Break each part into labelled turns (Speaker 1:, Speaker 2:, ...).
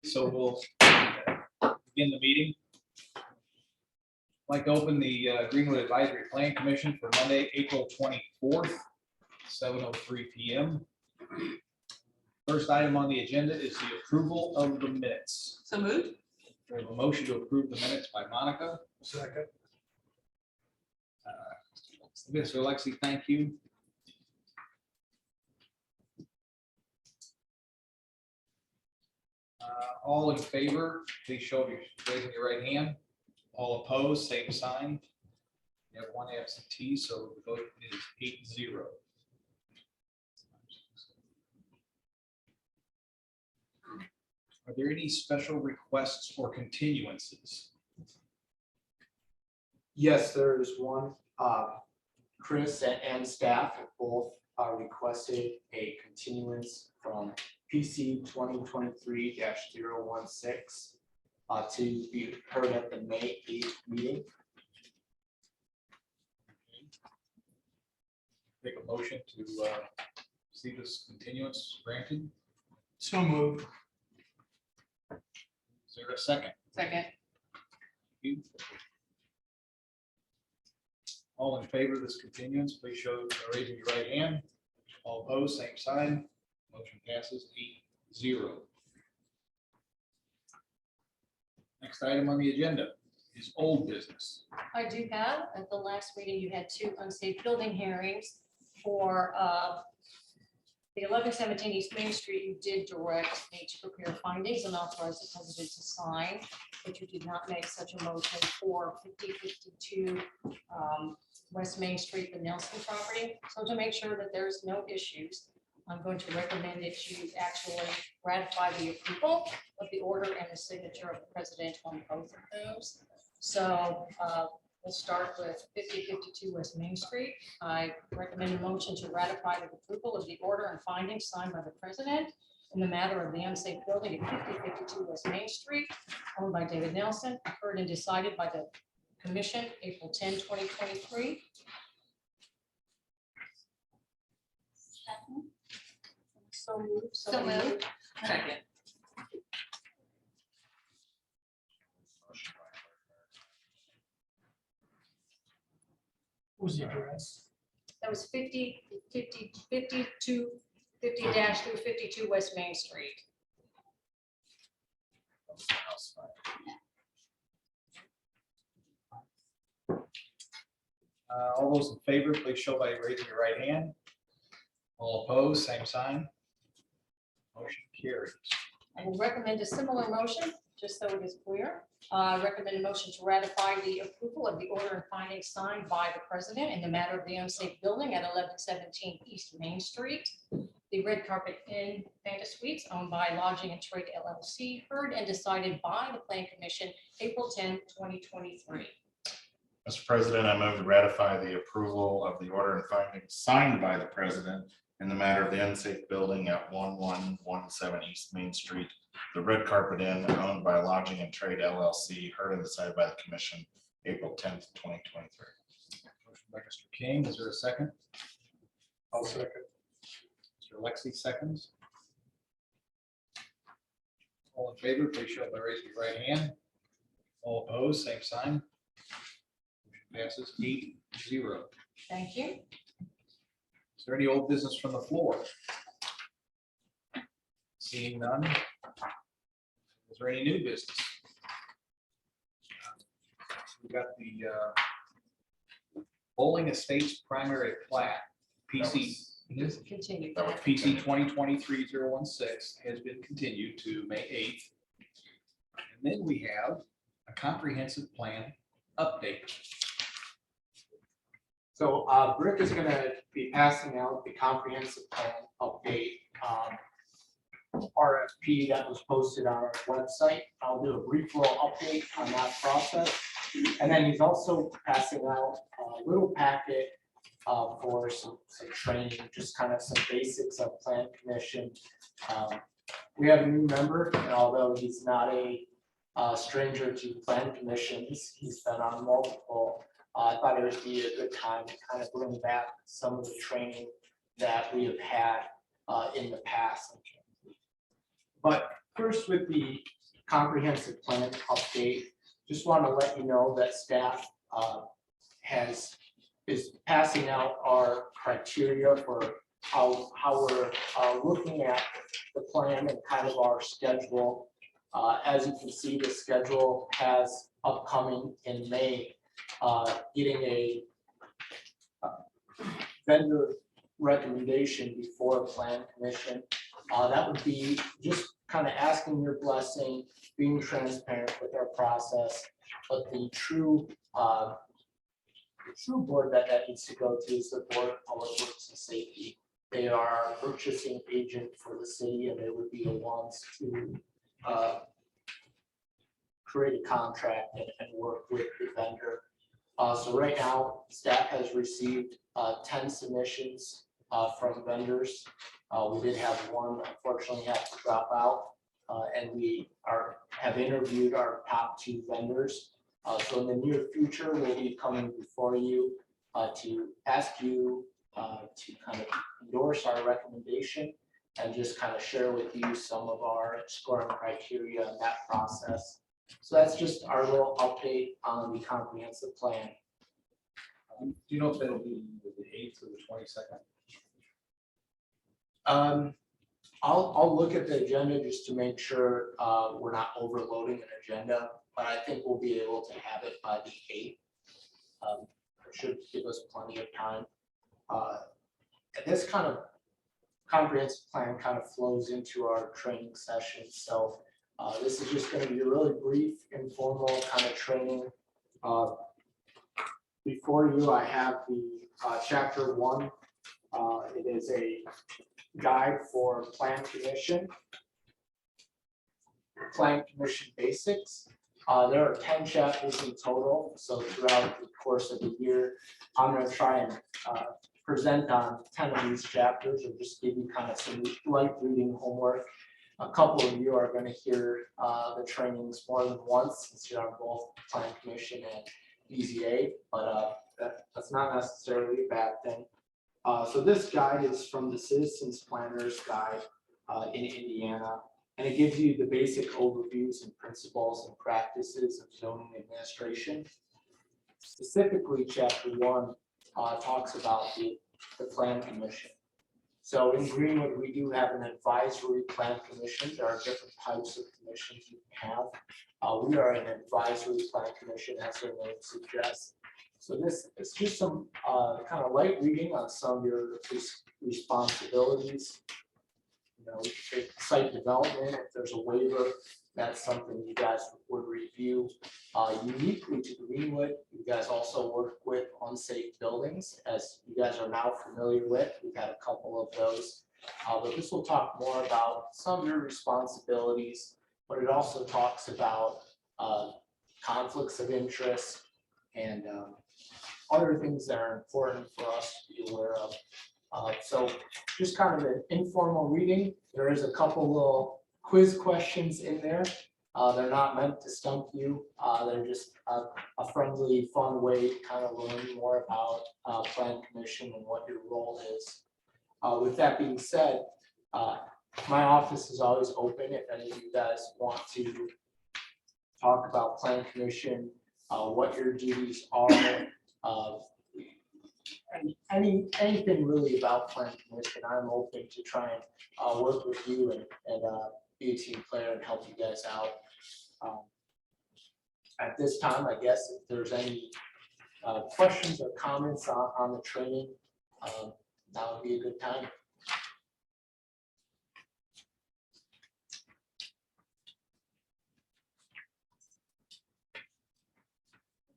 Speaker 1: So we'll begin the meeting. I'd like to open the Greenwood Advisory Plan Commission for Monday, April 24th, 7:03 p.m. First item on the agenda is the approval of the minutes.
Speaker 2: So moved.
Speaker 1: We have a motion to approve the minutes by Monica.
Speaker 3: Second.
Speaker 1: Mr. Alexi, thank you. All in favor, please show your raising your right hand. All opposed, same sign. You have one absentee, so the vote is 8-0. Are there any special requests or continuances?
Speaker 3: Yes, there is one. Chris and staff have both requested a continuance from PC 2023-016 to be heard at the May 8th meeting.
Speaker 1: Make a motion to see this continuance granted.
Speaker 3: So moved.
Speaker 1: Is there a second?
Speaker 2: Second.
Speaker 1: You. All in favor of this continuance, please show by raising your right hand. All opposed, same sign. Motion passes 8-0. Next item on the agenda is old business.
Speaker 4: I do have, at the last meeting, you had two unsafe building hearings for the 1117 East Main Street. You did direct me to prepare findings and authorize the president to sign, but you did not make such a motion for 5052 West Main Street, the Nelson property. So to make sure that there's no issues, I'm going to recommend that you actually ratify the approval of the order and the signature of the president on both of those. So we'll start with 5052 West Main Street. I recommend a motion to ratify the approval of the order and findings signed by the president in the matter of the unsafe building at 5052 West Main Street, owned by David Nelson, heard and decided by the commission April 10, 2023. So moved.
Speaker 2: So moved. Second.
Speaker 3: What was the address?
Speaker 4: That was 50-52 West Main Street.
Speaker 1: All those in favor, please show by raising your right hand. All opposed, same sign. Motion carries.
Speaker 4: I will recommend a similar motion, just so it is clear. Recommend a motion to ratify the approval of the order and findings signed by the president in the matter of the unsafe building at 1117 East Main Street. The Red Carpet Inn Vanda Suites, owned by Lodging and Trade LLC, heard and decided by the Plan Commission April 10, 2023.
Speaker 5: Mr. President, I move to ratify the approval of the order and findings signed by the president in the matter of the unsafe building at 1117 East Main Street, the Red Carpet Inn, owned by Lodging and Trade LLC, heard and decided by the commission April 10th, 2023.
Speaker 1: Motion by Mr. King. Is there a second?
Speaker 3: I'll second.
Speaker 1: Mr. Alexi seconds. All in favor, please show by raising your right hand. All opposed, same sign. Motion passes 8-0.
Speaker 4: Thank you.
Speaker 1: Is there any old business from the floor? Seeing none. Is there any new business? We got the Bowling Estates primary plat, PC.
Speaker 4: Continue.
Speaker 5: That was
Speaker 1: PC 2023-016 has been continued to May 8th. And then we have a comprehensive plan update.
Speaker 3: So Rick is going to be passing out the comprehensive plan update RFP that was posted on our website. I'll do a brief little update on that process. And then he's also passing out a little packet for some training, just kind of some basics of Plan Commission. We have a new member, and although he's not a stranger to Plan Commissions, he's been on multiple. I thought it would be a good time to kind of bring back some of the training that we have had in the past. But First with the comprehensive plan update, just want to let you know that staff is passing out our criteria for how we're looking at the plan and kind of our schedule. As you can see, the schedule has upcoming in May, getting a vendor recommendation before a plan commission. That would be just kind of asking your blessing, being transparent with our process, but the true board that needs to go to is the Board of Public Works and Safety. They are our purchasing agent for the city, and they would be the ones to create a contract and work with the vendor. So right now, staff has received 10 submissions from vendors. We did have one unfortunately have to drop out, and we have interviewed our top 2 vendors. So in the near future, we'll be coming before you to ask you to kind of endorse our recommendation and just kind of share with you some of our scoring criteria in that process. So that's just our little update on the comprehensive plan.
Speaker 1: Do you know if that'll be the 8th or the 22nd?
Speaker 3: I'll look at the agenda just to make sure we're not overloading an agenda, but I think we'll be able to have it by the 8th. It should give us plenty of time. And this kind of comprehensive plan kind of flows into our training session. So this is just going to be a really brief, informal kind of training. Before you, I have the chapter 1. It is a guide for plan commission basics. There are 10 chapters in total. So throughout the course of the year, I'm going to try and present on 10 of these chapters, or just give you kind of some light reading homework. A couple of you are going to hear the trainings more than once, since you're on both Plan Commission and BZA, but that's not necessarily a bad thing. So this guide is from the Citizens Planners Guide in Indiana, and it gives you the basic overviews and principles and practices of zoning administration. Specifically, chapter 1 talks about the Plan Commission. So in Greenwood, we do have an advisory plan commission. There are different types of commissions you can have. We are an advisory plan commission, as their name suggests. So this is just some kind of light reading on some of your responsibilities. You know, we can take site development. If there's a waiver, that's something you guys would review. Uniquely to Greenwood, you guys also work with unsafe buildings, as you guys are now familiar with. We've had a couple of those, but this will talk more about some of your responsibilities, but it also talks about conflicts of interest and other things that are important for us to be aware of. So just kind of an informal reading. There is a couple little quiz questions in there. They're not meant to stump you. They're just a friendly, fun way to kind of learn more about Plan Commission and what your role is. With that being said, my office is always open if any of you guys want to talk about Plan Commission, what your duties are, and anything really about Plan Commission. I'm open to try and work with you and be a team player and help you guys out. At this time, I guess if there's any questions or comments on the training, that would be a good time.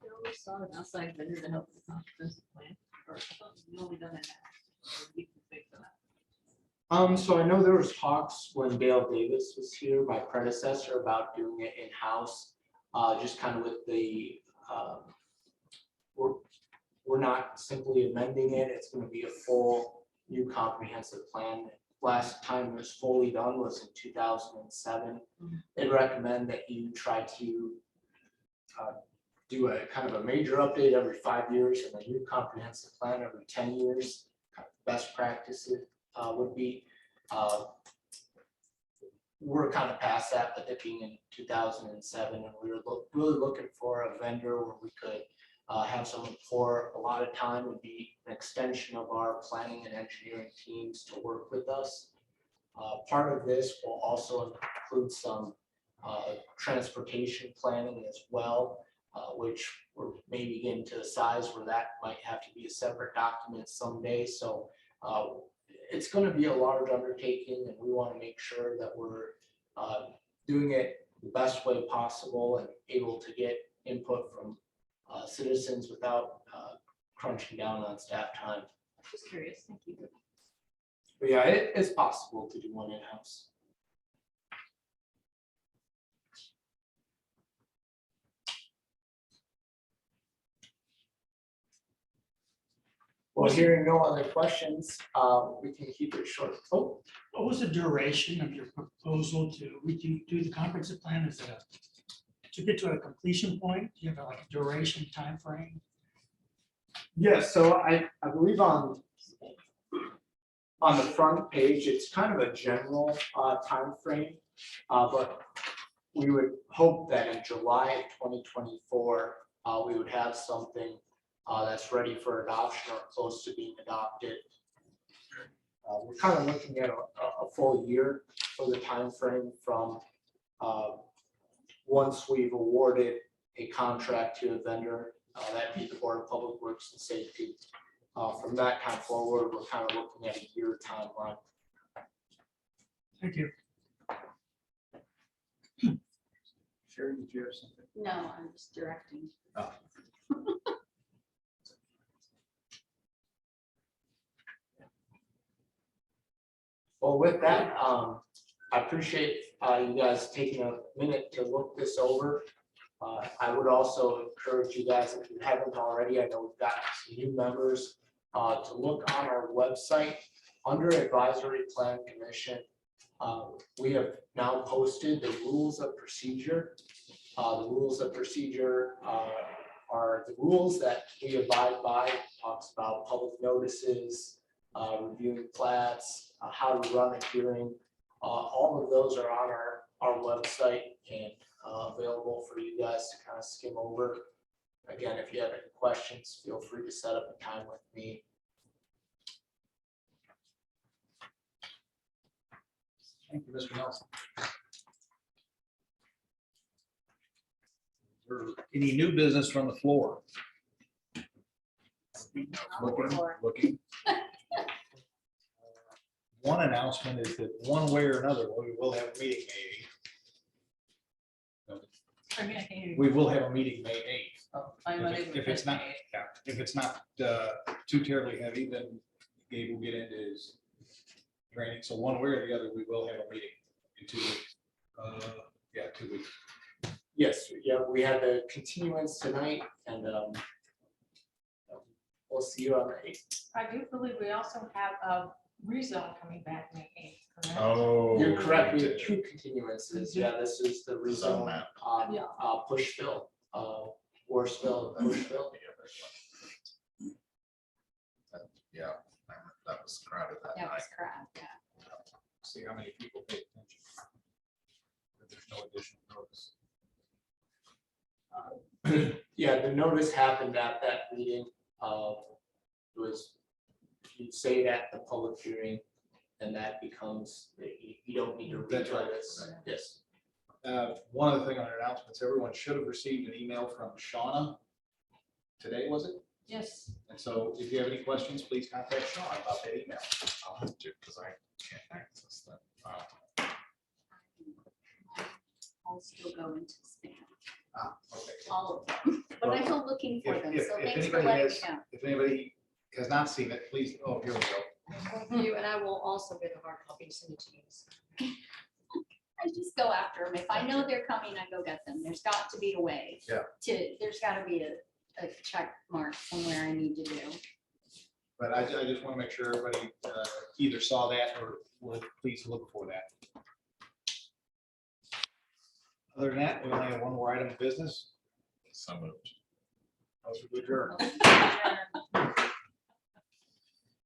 Speaker 2: We always sought an outside vendor to help with the comprehensive plan. Or I thought we only done it. We can fix that.
Speaker 3: So I know there was talks when Dale Davis was here, my predecessor, about doing it in-house, just kind of with the, we're not simply amending it, it's gonna be a full new comprehensive plan. Last time it was fully done was in 2007. They recommend that you try to do a kind of a major update every 5 years and a new comprehensive plan every 10 years. Best practices would be we're kind of past that, with it being in 2007, and we were really looking for a vendor where we could have someone pour a lot of time and be an extension of our planning and engineering teams to work with us. Part of this will also include some transportation planning as well, which we're maybe getting to the size where that might have to be a separate document someday. So it's going to be a large undertaking, and we want to make sure that we're doing it the best way possible and able to get input from citizens without crunching down on staff time.
Speaker 2: Just curious, thank you.
Speaker 3: But yeah, it is possible to do one in-house. Well, hearing no other questions, we can keep it short. Oh,
Speaker 6: What was the duration of your proposal to do the comprehensive plan? Is it to get to a completion point? Do you have like a duration timeframe?
Speaker 3: yeah, so I believe on the front page, it's kind of a general timeframe, but we would hope that in July of 2024, we would have something that's ready for adoption or close to being adopted. We're kind of looking at a full year for the timeframe from once we've awarded a contract to a vendor, that'd be the Board of Public Works and Safety. From that time forward, we're kind of looking at a year timeline.
Speaker 6: Thank you.
Speaker 1: Sherry, did you have something?
Speaker 2: No, I'm just directing.
Speaker 3: Well, with that, I appreciate you guys taking a minute to look this over. I would also encourage you guys, if you haven't already, I know we've got some new members, to look on our website under Advisory Plan Commission. We have now posted the rules of procedure. The rules of procedure are the rules that we abide by. Talks about public notices, reviewing plats, how to run a hearing. All of those are on our website and available for you guys to kind of skim over. Again, if you have any questions, feel free to set up a time with me.
Speaker 1: Thank you, Mr. Nelson. Is there any new business from the floor? Looking. One announcement is that one way or another, we will have a meeting May 8th.
Speaker 2: I mean, I can hear you.
Speaker 1: We will have a meeting May 8th.
Speaker 2: Oh, I'm unable to
Speaker 1: If it's not,
Speaker 2: participate.
Speaker 1: yeah, if it's not too terribly heavy, then Gabe will get into his training. So one way or the other, we will have a meeting in 2 weeks. Yeah, 2 weeks.
Speaker 3: Yes, yeah, we had the continuance tonight, and we'll see you on the 8th.
Speaker 4: I do believe we also have a rezone coming back May 8th, correct?
Speaker 5: Oh.
Speaker 3: You're correct, we have 2 continuances. Yeah, this is the
Speaker 5: Zone
Speaker 3: rezone
Speaker 5: map.
Speaker 3: on
Speaker 4: Yeah.
Speaker 3: Pushville, Worsville, and Pushville.
Speaker 5: Yeah, that was crowded that
Speaker 2: That
Speaker 5: night.
Speaker 2: was crap, yeah.
Speaker 1: See how many people pay attention. If there's no additional notice.
Speaker 3: Yeah, the notice happened at that meeting. It was, you'd say it at the public hearing, and that becomes, you don't need to
Speaker 1: That's right.
Speaker 3: re-notice. Yes.
Speaker 1: One other thing on our announcements, everyone should have received an email from Shauna today, was it?
Speaker 4: Yes.
Speaker 1: And so if you have any questions, please contact Shauna about that email.
Speaker 5: I'll have to, because I can't access that.
Speaker 2: I'll still go into spam,
Speaker 1: Okay.
Speaker 2: all of them, but I'm still looking for them, so thanks for letting me know.
Speaker 1: If anybody has not seen it, please, oh, here we go.
Speaker 4: Thank you, and I will also get a hard copy to send it to you.
Speaker 2: I just go after them. If I know they're coming, I go get them. There's got to be a way.
Speaker 1: Yeah.
Speaker 2: There's got to be a check mark somewhere I need to do.
Speaker 1: But I just want to make sure everybody either saw that or would please look for that. Other than that, we only have one more item of business.
Speaker 5: So moved.
Speaker 1: Motion to adjourn.
Speaker 2: Oh,